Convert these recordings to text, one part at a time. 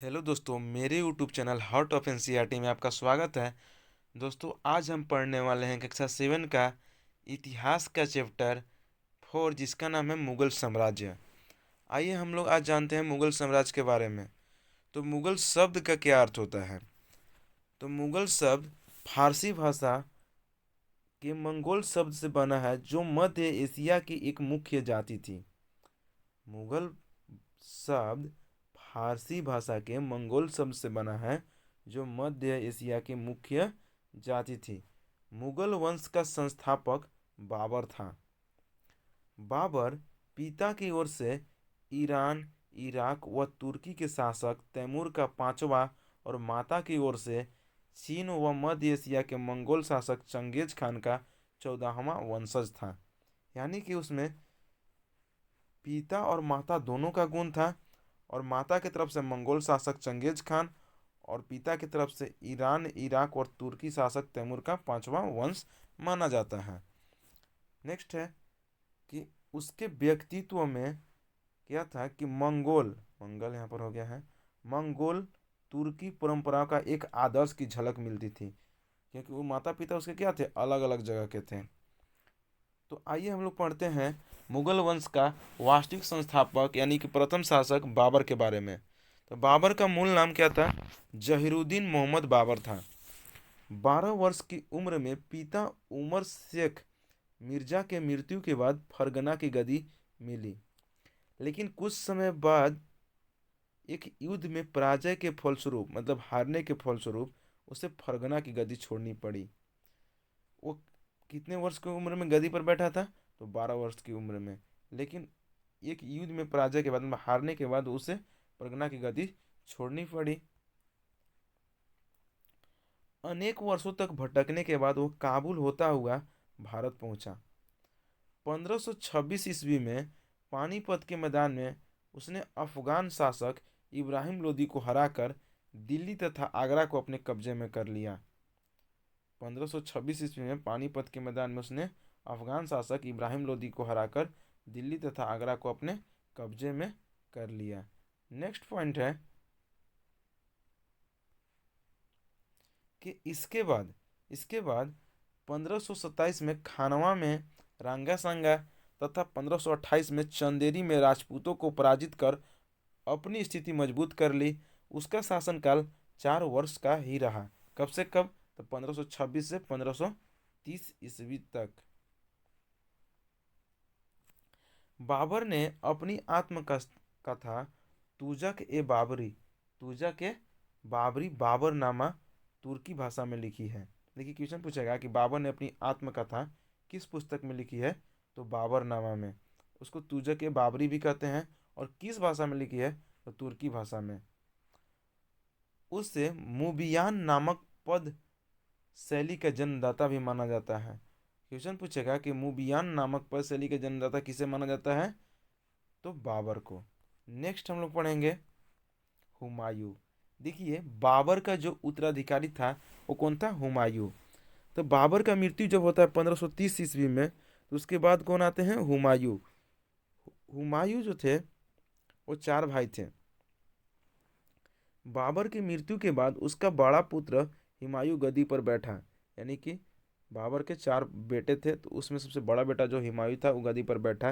Hello दोस्तों, मेरे YouTube channel heart of NCERT में आपका स्वागत है। दोस्तों, आज हम पढ़ने वाले हैं कक्षा 7 का इतिहास का चैप्टर 4, जिसका नाम है मुगल साम्राज्य। आइए हम लोग आज जानते हैं मुगल साम्राज्य के बारे में। तो मुगल शब्द का क्या अर्थ होता है? तो मुगल शब्द फारसी भाषा के मंगोल शब्द से बना है, जो मध्य एशिया की एक मुख्य जाति थी। मुगल शब्द फारसी भाषा के मंगोल शब्द से बना है, जो मध्य एशिया की मुख्य जाति थी। मुगल वंश का संस्थापक बाबर था। बाबर पिता की ओर से ईरान, इराक व तुर्की के शासक तैमूर का पांचवा और माता की ओर से चीन व मध्य एशिया के मंगोल शासक चंगेज खान का 14वां वंशज था। यानी कि उसमें पिता और माता दोनों का गुण था, और माता की तरफ से मंगोल शासक चंगेज खान और पिता की तरफ से ईरान, इराक और तुर्की शासक तैमूर का पांचवा वंश माना जाता है। नेक्स्ट है कि उसके व्यक्तित्व में क्या था कि मंगोल मंगल यहाँ पर हो गया है, मंगोल तुर्की परंपरा का एक आदर्श की झलक मिलती थी, क्योंकि वो माता पिता उसके क्या थे, अलग अलग जगह के थे। तो आइए हम लोग पढ़ते हैं मुगल वंश का वास्तविक संस्थापक यानी कि प्रथम शासक बाबर के बारे में। तो बाबर का मूल नाम क्या था? जहीरुद्दीन मोहम्मद बाबर था। 12 वर्ष की उम्र में पिता उमर शेख मिर्जा के मृत्यु के बाद फरगना की गद्दी मिली, लेकिन कुछ समय बाद एक युद्ध में पराजय के फलस्वरूप, मतलब हारने के फलस्वरूप, उसे फरगना की गद्दी छोड़नी पड़ी। वो कितने वर्ष की उम्र में गद्दी पर बैठा था? तो 12 वर्ष की उम्र में। लेकिन एक युद्ध में पराजय के बाद, मतलब हारने के बाद, उसे परगना की गद्दी छोड़नी पड़ी। अनेक वर्षों तक भटकने के बाद वो काबुल होता हुआ भारत पहुंचा। 1526 ईस्वी में पानीपत के मैदान में उसने अफगान शासक इब्राहिम लोदी को हराकर दिल्ली तथा आगरा को अपने कब्जे में कर लिया। 1526 ईस्वी में पानीपत के मैदान में उसने अफगान शासक इब्राहिम लोदी को हराकर दिल्ली तथा आगरा को अपने कब्जे में कर लिया। नेक्स्ट पॉइंट है कि इसके बाद 1527 में खानवा में रांगा सांगा तथा 1528 में चंदेरी में राजपूतों को पराजित कर अपनी स्थिति मजबूत कर ली। उसका शासनकाल 4 वर्ष का ही रहा। कब से कब? तो 1526 से 1530 ईस्वी तक। बाबर ने अपनी आत्मकथा तुजक ए बाबरी बाबरनामा तुर्की भाषा में लिखी है। देखिए, क्वेश्चन पूछेगा कि बाबर ने अपनी आत्मकथा किस पुस्तक में लिखी है? तो बाबरनामा में। उसको तुजक ए बाबरी भी कहते हैं। और किस भाषा में लिखी है? तो तुर्की भाषा में। उससे मुबियान नामक पद शैली का जन्मदाता भी माना जाता है। क्वेश्चन पूछेगा कि मुबियान नामक पद शैली का जन्मदाता किसे माना जाता है? तो बाबर को। नेक्स्ट हम लोग पढ़ेंगे हुमायूं। देखिए, बाबर का जो उत्तराधिकारी था वो कौन था? हुमायूं। तो बाबर का मृत्यु जब होता है 1530 ईस्वी में, तो उसके बाद कौन आते हैं? हुमायूं। हुमायूं जो थे वो 4 भाई थे। बाबर की मृत्यु के बाद उसका बड़ा पुत्र हुमायूं गद्दी पर बैठा। यानी कि बाबर के 4 बेटे थे, तो उसमें सबसे बड़ा बेटा जो हुमायूं था वो गद्दी पर बैठा।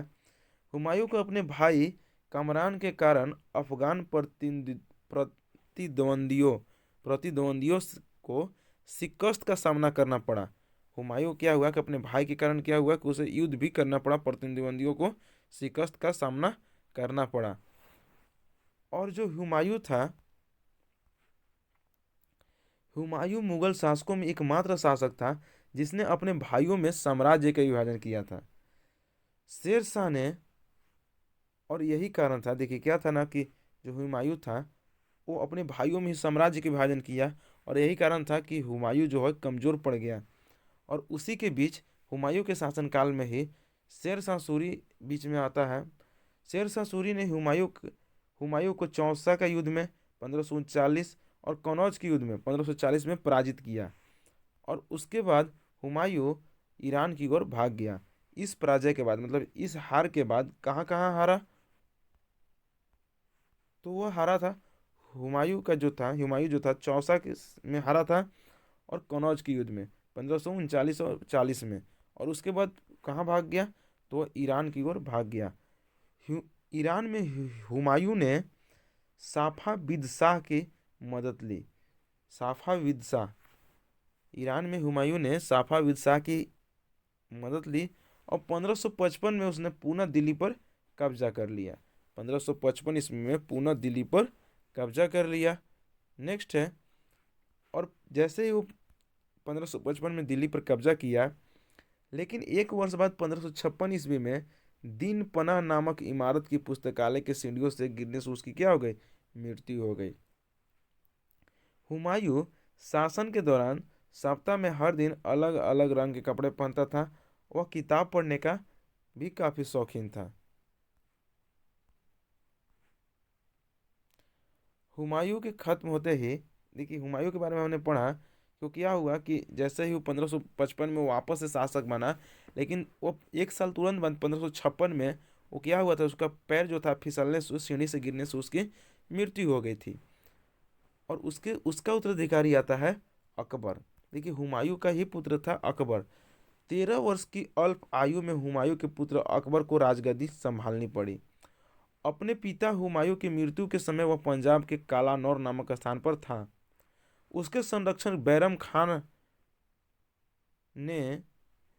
हुमायूं को अपने भाई कमरान के कारण अफगान प्रतिद्वंदियों प्रतिद्वंदियों को शिकस्त का सामना करना पड़ा। हुमायूं क्या हुआ कि अपने भाई के कारण क्या हुआ कि उसे युद्ध भी करना पड़ा, प्रतिद्वंदियों को शिकस्त का सामना करना पड़ा। और जो हुमायूं मुगल शासकों में एकमात्र शासक था जिसने अपने भाइयों में साम्राज्य का विभाजन किया था। शेर शाह ने, और यही कारण था, देखिए क्या था ना कि जो हुमायूं था वो अपने भाइयों में ही साम्राज्य का विभाजन किया, और यही कारण था कि हुमायूं जो है कमजोर पड़ गया। और उसी के बीच हुमायूं के शासनकाल में ही शेर शाह सूरी बीच में आता है। शेर शाह सूरी ने हुमायूं को चौसा का युद्ध में 1539 और कनौज के युद्ध में 1540 में पराजित किया। और उसके बाद हुमायूं ईरान की ओर भाग गया। इस पराजय के बाद, मतलब इस हार के बाद, कहाँ कहाँ हारा? तो वह हारा था हुमायूं जो था चौसा के में हारा था, और कनौज के युद्ध में 1539 और 40 में। और उसके बाद कहाँ भाग गया, तो वह ईरान की ओर भाग गया। हु- ईरान में हुमायूं ने साफा बिद शाह की मदद ली। साफा बिद शाह, ईरान में हुमायूं ने साफा बिद शाह की मदद ली, और 1555 में उसने पुनः दिल्ली पर कब्जा कर लिया। 1555 ईस्वी में पुनः दिल्ली पर कब्जा कर लिया। नेक्स्ट है, और जैसे ही वो 1555 में दिल्ली पर कब्जा किया, लेकिन एक वर्ष बाद 1556 ईस्वी में दीन पनाह नामक इमारत की पुस्तकालय के सीढ़ियों से गिरने से उसकी क्या हो गई, मृत्यु हो गई। हुमायूं शासन के दौरान सप्ताह में हर दिन अलग अलग रंग के कपड़े पहनता था। वह किताब पढ़ने का भी काफी शौकीन था। हुमायूं के खत्म होते ही, देखिए हुमायूं के बारे में हमने पढ़ा, तो क्या हुआ कि जैसे ही वो 1555 में वापस से शासक बना, लेकिन वो एक साल तुरंत बाद 1556 में वो क्या हुआ था, उसका पैर जो था फिसलने से, सीढ़ी से गिरने से उसकी मृत्यु हो गई थी। और उसके उसका उत्तराधिकारी आता है अकबर। देखिए हुमायूं का ही पुत्र था अकबर। 13 वर्ष की अल्प आयु में हुमायूं के पुत्र अकबर को राजगद्दी संभालनी पड़ी। अपने पिता हुमायूं की मृत्यु के समय वह पंजाब के कालानौर नामक स्थान पर था। उसके संरक्षक बैरम खान ने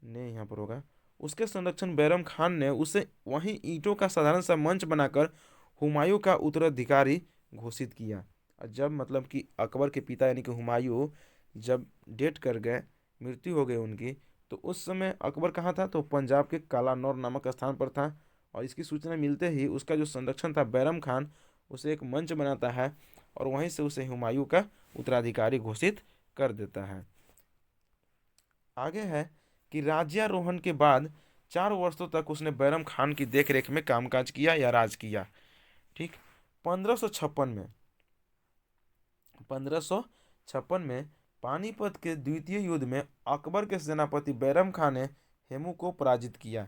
ने यहाँ पर होगा, उसके संरक्षण बैरम खान ने उसे वहीं ईंटों का साधारण सा मंच बनाकर हुमायूं का उत्तराधिकारी घोषित किया। और जब मतलब कि अकबर के पिता यानी कि हुमायूं जब डेथ कर गए, मृत्यु हो गई उनकी, तो उस समय अकबर कहाँ था, तो पंजाब के कालानौर नामक स्थान पर था। और इसकी सूचना मिलते ही उसका जो संरक्षण था बैरम खान उसे एक मंच बनाता है, और वहीं से उसे हुमायूं का उत्तराधिकारी घोषित कर देता है। आगे है कि राज्यारोहण के बाद 4 वर्षों तक उसने बैरम खान की देखरेख में कामकाज किया या राज किया। ठीक। 1556 में 1556 में पानीपत के द्वितीय युद्ध में अकबर के सेनापति बैरम खान ने हेमू को पराजित किया।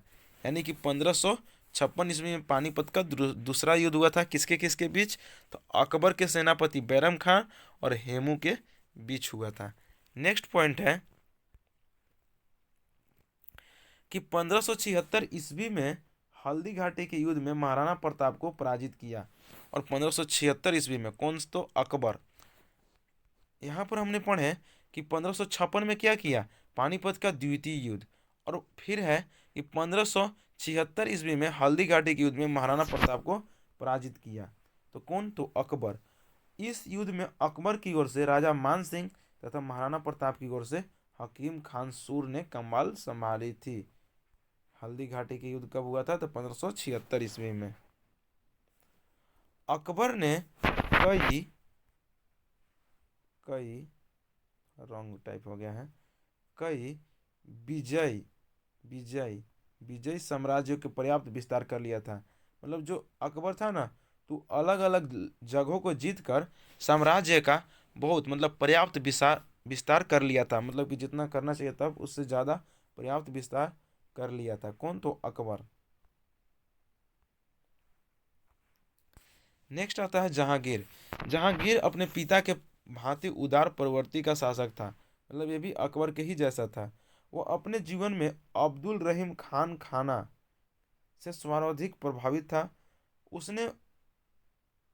यानी कि 1556 ईस्वी में पानीपत का दूसरा युद्ध हुआ था, किसके किसके बीच, तो अकबर के सेनापति बैरम खान और हेमू के बीच हुआ था। नेक्स्ट पॉइंट है कि 1576 ईस्वी में हल्दी घाटी के युद्ध में महाराणा प्रताप को पराजित किया। और 1576 ईस्वी में कौन, तो अकबर। यहाँ पर हमने पढ़े कि 1556 में क्या किया, पानीपत का द्वितीय युद्ध। और फिर है कि 1576 ईस्वी में हल्दी घाटी के युद्ध में महाराणा प्रताप को पराजित किया। तो कौन, तो अकबर। इस युद्ध में अकबर की ओर से राजा मान सिंह तथा महाराणा प्रताप की ओर से हकीम खान सूर ने कमान संभाली थी। हल्दी घाटी के युद्ध कब हुआ था, तो 1576 ईस्वी में। अकबर ने कई कई रॉन्ग टाइप हो गया है, कई विजय विजय विजय साम्राज्यों के पर्याप्त विस्तार कर लिया था। मतलब जो अकबर था ना, तो अलग अलग जगहों को जीत कर साम्राज्य का बहुत मतलब पर्याप्त विस्तार विस्तार कर लिया था। मतलब कि जितना करना चाहिए तब उससे ज़्यादा पर्याप्त विस्तार कर लिया था। कौन, तो अकबर। नेक्स्ट आता है जहांगीर। जहांगीर अपने पिता के भांति उदार प्रवृत्ति का शासक था। मतलब ये भी अकबर के ही जैसा था। वो अपने जीवन में अब्दुल रहीम खान खाना से सर्वाधिक प्रभावित था। उसने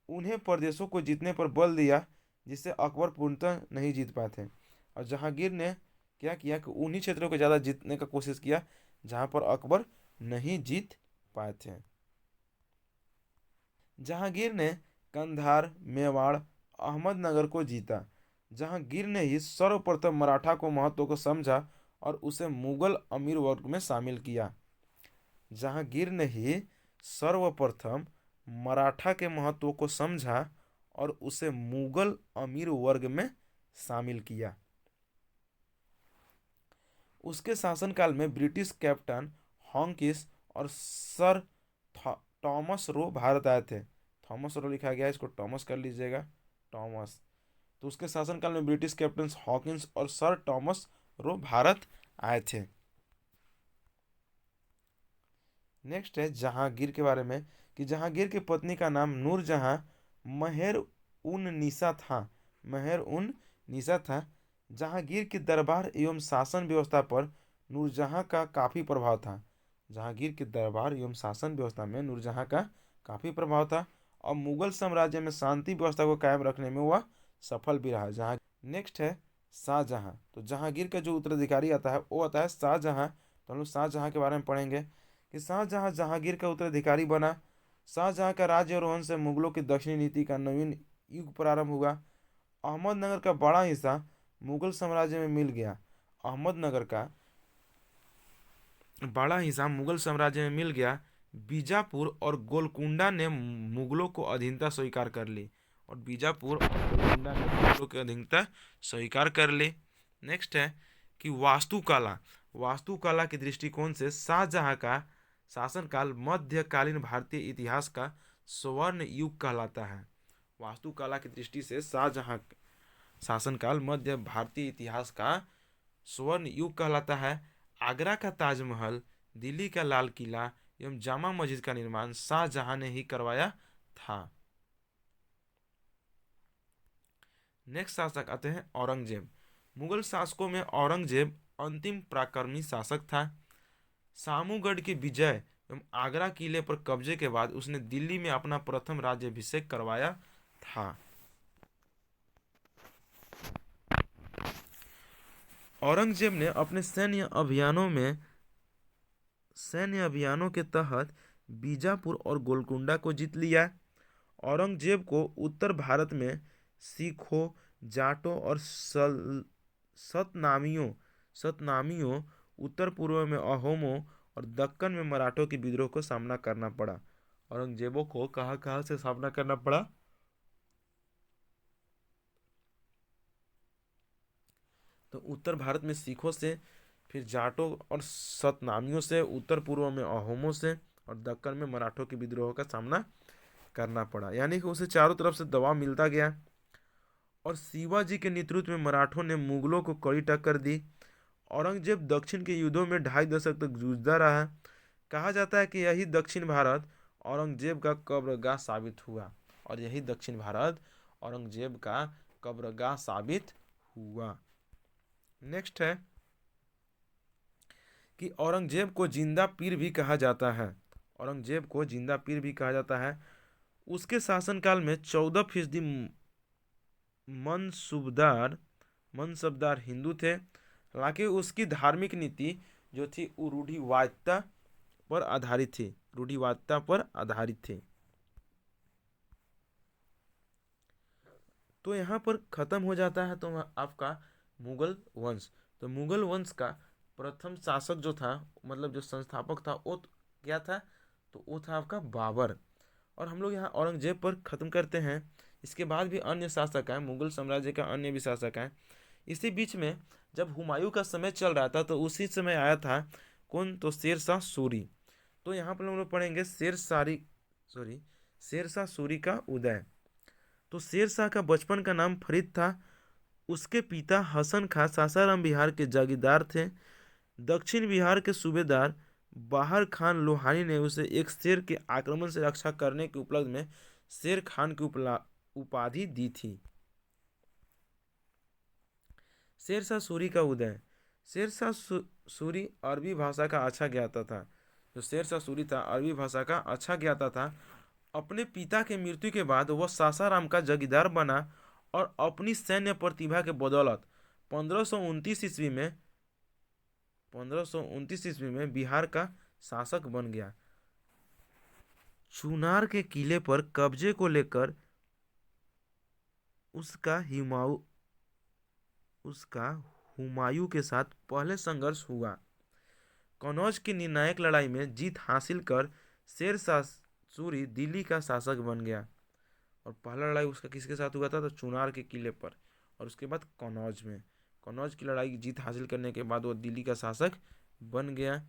उन्हें प्रदेशों को जीतने पर बल दिया जिससे अकबर पूर्णतः नहीं जीत पाए थे। और जहांगीर ने क्या किया कि उन्हीं क्षेत्रों को ज़्यादा जीतने का कोशिश किया जहां पर अकबर नहीं जीत पाए थे। जहांगीर ने कंधार, मेवाड़, अहमदनगर को जीता। जहांगीर ने ही सर्वप्रथम मराठा को महत्व को समझा और उसे मुगल अमीर वर्ग में शामिल किया। जहांगीर ने ही सर्वप्रथम मराठा के महत्व को समझा और उसे मुगल अमीर वर्ग में शामिल किया। उसके शासनकाल में ब्रिटिश कैप्टन हॉकिंस और सर थॉमस रो भारत आए थे। थॉमस रो लिखा गया है, इसको टॉमस कर लीजिएगा, टॉमस। तो उसके शासनकाल में ब्रिटिश कैप्टन हॉकिंस और सर टॉमस रो भारत आए थे। नेक्स्ट है जहांगीर के बारे में कि जहांगीर की पत्नी का नाम नूरजहां महर उन निसा था मेहर उन निसा था। जहांगीर के दरबार एवं शासन व्यवस्था पर नूरजहां का काफ़ी प्रभाव था। जहांगीर के दरबार एवं शासन व्यवस्था में नूरजहां का काफ़ी प्रभाव था और मुगल साम्राज्य में शांति व्यवस्था को कायम रखने में वह सफल भी रहा। जहाँ नेक्स्ट है शाहजहां। तो जहांगीर का जो उत्तराधिकारी आता है वो आता है शाहजहां। तो हम लोग शाहजहां के बारे में पढ़ेंगे कि शाहजहां जहांगीर का उत्तराधिकारी बना। शाहजहां का राज्यारोहण से मुगलों की दक्षिणी नीति का नवीन युग प्रारंभ हुआ। अहमदनगर का बड़ा हिस्सा मुगल साम्राज्य में मिल गया। अहमदनगर का बड़ा हिस्सा मुगल साम्राज्य में मिल गया। बीजापुर और गोलकुंडा ने मुगलों को अधीनता स्वीकार कर ली। और बीजापुर और गोलकुंडा ने मुगलों की अधीनता स्वीकार कर ली। नेक्स्ट है कि वास्तुकला। वास्तुकला के दृष्टिकोण से शाहजहां का शासनकाल मध्यकालीन भारतीय इतिहास का स्वर्ण युग कहलाता है। वास्तुकला की दृष्टि से शाहजहां शासनकाल मध्य भारतीय इतिहास का स्वर्ण युग कहलाता है। आगरा का ताजमहल, दिल्ली का लाल किला एवं जामा मस्जिद का निर्माण शाहजहां ने ही करवाया था। नेक्स्ट शासक आते हैं औरंगजेब। मुगल शासकों में औरंगजेब अंतिम पराक्रमी शासक था। सामूगढ़ की विजय एवं आगरा किले पर कब्जे के बाद उसने दिल्ली में अपना प्रथम राज्याभिषेक करवाया था। औरंगजेब ने अपने सैन्य अभियानों के तहत बीजापुर और गोलकुंडा को जीत लिया। औरंगजेब को उत्तर भारत में सिखों, जाटों और सतनामियों, उत्तर पूर्व में अहोमों और दक्कन में मराठों के विद्रोह को सामना करना पड़ा। औरंगजेबों को कहाँ कहाँ से सामना करना पड़ा? तो उत्तर भारत में सिखों से, फिर जाटों और सतनामियों से, उत्तर पूर्व में अहोमों से और दक्कन में मराठों के विद्रोह का सामना करना पड़ा। यानी कि उसे चारों तरफ से दबाव मिलता गया। और शिवाजी के नेतृत्व में मराठों ने मुगलों को कड़ी टक्कर दी। औरंगजेब दक्षिण के युद्धों में 2.5 दशक तक जूझता रहा। कहा जाता है कि यही दक्षिण भारत औरंगजेब का कब्रगाह साबित हुआ। और यही दक्षिण भारत औरंगजेब का कब्रगाह साबित हुआ। नेक्स्ट है कि औरंगजेब को जिंदा पीर भी कहा जाता है। औरंगजेब को जिंदा पीर भी कहा जाता है। उसके शासनकाल में 14% मनसबदार हिंदू थे। हालांकि उसकी धार्मिक नीति जो थी वो रूढ़िवादिता पर आधारित थी। तो यहाँ पर खत्म हो जाता है तो आपका मुगल वंश। तो मुगल वंश का प्रथम शासक जो था, मतलब जो संस्थापक था, वो क्या था? तो वो था आपका बाबर। और हम लोग यहाँ औरंगजेब पर ख़त्म करते हैं। इसके बाद भी अन्य शासक हैं, मुगल साम्राज्य का अन्य भी शासक हैं। इसी बीच में जब हुमायूं का समय चल रहा था तो उसी समय आया था कौन? तो शेरशाह सूरी। तो यहाँ पर हम लोग पढ़ेंगे शेरशाह सूरी का उदय। तो शेरशाह का बचपन का नाम फरीद था। उसके पिता हसन खां सासाराम बिहार के जागीरदार थे। दक्षिण बिहार के सूबेदार बाहर खान लोहानी ने उसे एक शेर के आक्रमण से रक्षा करने के उपलक्ष्य में शेर खान की उपाधि दी थी। शेरशाह सूरी का उदय। शेरशाह सूरी अरबी भाषा का अच्छा ज्ञाता था। जो शेरशाह सूरी था अरबी भाषा का अच्छा ज्ञाता था। अपने पिता के मृत्यु के बाद वह सासाराम का जागीरदार बना और अपनी सैन्य प्रतिभा के बदौलत 1529 ईस्वी में बिहार का शासक बन गया। चुनार के किले पर कब्जे को लेकर उसका हुमायूं के साथ पहले संघर्ष हुआ। कनौज की निर्णायक लड़ाई में जीत हासिल कर शेरशाह सूरी दिल्ली का शासक बन गया। और पहला लड़ाई उसका किसके साथ हुआ था? तो चुनार के किले पर। और उसके बाद कनौज की लड़ाई की जीत हासिल करने के बाद वो दिल्ली का शासक बन गया।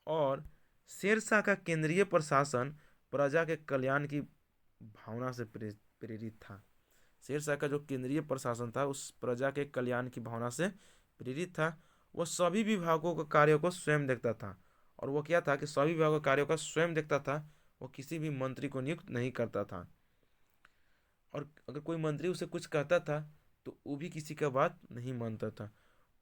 और शेरशाह का केंद्रीय प्रशासन प्रजा के कल्याण की भावना से प्रेरित था। शेरशाह का जो केंद्रीय प्रशासन था उस प्रजा के कल्याण की भावना से प्रेरित था। वह सभी विभागों के कार्यों को स्वयं देखता था। और वो क्या था कि सभी विभागों के कार्यों का स्वयं देखता था। वो किसी भी मंत्री को नियुक्त नहीं करता था। और अगर कोई मंत्री उसे कुछ कहता था तो वो भी किसी का बात नहीं मानता था।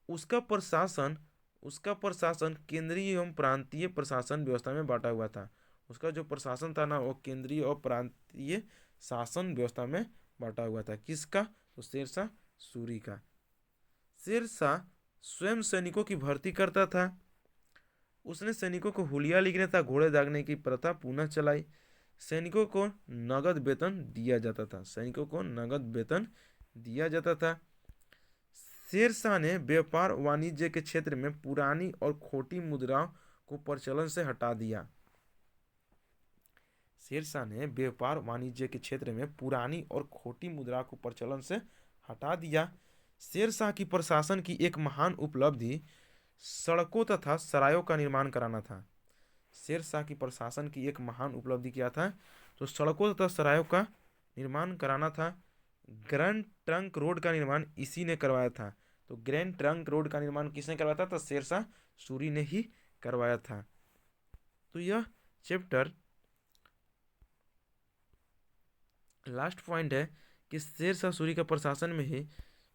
उसका प्रशासन उसका प्रशासन केंद्रीय एवं प्रांतीय प्रशासन व्यवस्था में बांटा हुआ था। उसका जो प्रशासन था ना वो केंद्रीय और प्रांतीय शासन व्यवस्था में बांटा हुआ था। किसका? तो शेरशाह सूरी का। शेरशाह स्वयं सैनिकों की भर्ती करता था। उसने सैनिकों को हुलिया लिखने तथा घोड़े दागने की प्रथा पुनः चलाई। सैनिकों को नगद वेतन दिया जाता था। सैनिकों को नगद वेतन दिया जाता था। शेरशाह ने व्यापार वाणिज्य के क्षेत्र में पुरानी और खोटी मुद्राओं को प्रचलन से हटा दिया। शेरशाह ने व्यापार वाणिज्य के क्षेत्र में पुरानी और खोटी मुद्रा को प्रचलन से हटा दिया। शेरशाह की प्रशासन की एक महान उपलब्धि सड़कों तथा सरायों का निर्माण कराना था। शेरशाह की प्रशासन की एक महान उपलब्धि क्या था? तो सड़कों तथा सरायों का निर्माण कराना था। ग्रैंड ट्रंक रोड का निर्माण इसी ने करवाया था। तो ग्रैंड ट्रंक रोड का निर्माण किसने करवाया था? तो शेरशाह सूरी ने ही करवाया था। तो यह चैप्टर लास्ट पॉइंट है कि शेरशाह सूरी का प्रशासन में ही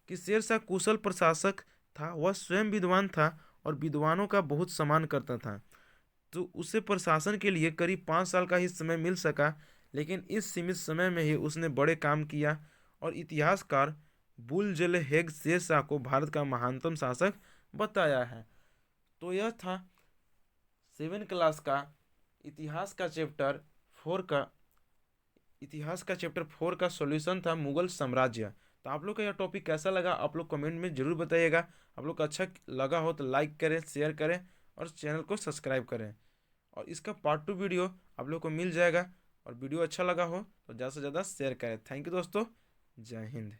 कि शेरशाह कुशल प्रशासक था। वह स्वयं विद्वान था और विद्वानों का बहुत सम्मान करता था। तो उसे प्रशासन के लिए करीब 5 साल का ही समय मिल सका, लेकिन इस सीमित समय में ही उसने बड़े काम किया और इतिहासकार बुलजलहेग शेरशाह को भारत का महानतम शासक बताया है। तो यह था 7 क्लास का इतिहास का चैप्टर 4 का सॉल्यूशन था मुगल साम्राज्य। तो आप लोग का यह टॉपिक कैसा लगा आप लोग कमेंट में जरूर बताइएगा। आप लोग को अच्छा लगा हो तो लाइक करें, शेयर करें और चैनल को सब्सक्राइब करें। और इसका पार्ट 2 वीडियो आप लोग को मिल जाएगा। और वीडियो अच्छा लगा हो तो ज़्यादा से ज़्यादा शेयर करें। थैंक यू दोस्तों। जय हिंद।